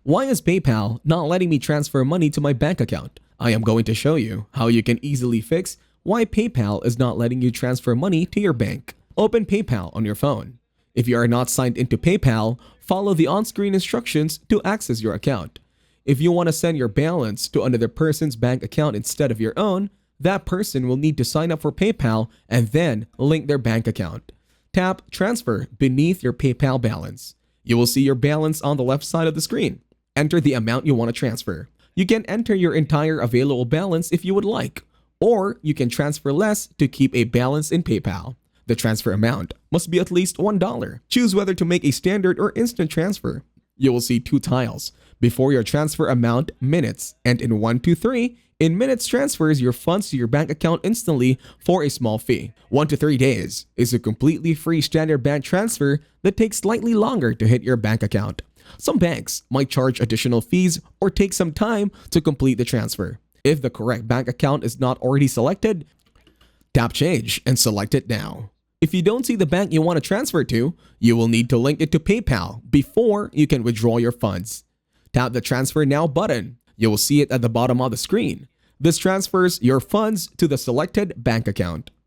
Why is PayPal not letting me transfer money to my bank account? I am going to show you how you can easily fix why PayPal is not letting you transfer money to your bank. Open PayPal on your phone. If you are not signed into PayPal, follow the on-screen instructions to access your account. If you want to send your balance to another person's bank account instead of your own, that person will need to sign up for PayPal and then link their bank account. Tap Transfer beneath your PayPal balance. You will see your balance on the left side of the screen. Enter the amount you want to transfer. You can enter your entire available balance if you would like, or you can transfer less to keep a balance in PayPal. The transfer amount must be at least $1. Choose whether to make a standard or instant transfer. You will see two tiles. Before your transfer amount, minutes, and in 1 to 3, in minutes transfers your funds to your bank account instantly for a small fee. 1 to 3 days is a completely free standard bank transfer that takes slightly longer to hit your bank account. Some banks might charge additional fees or take some time to complete the transfer. If the correct bank account is not already selected, tap Change and select it now. If you don't see the bank you want to transfer to, you will need to link it to PayPal before you can withdraw your funds. Tap the Transfer Now button. You will see it at the bottom of the screen. This transfers your funds to the selected bank account.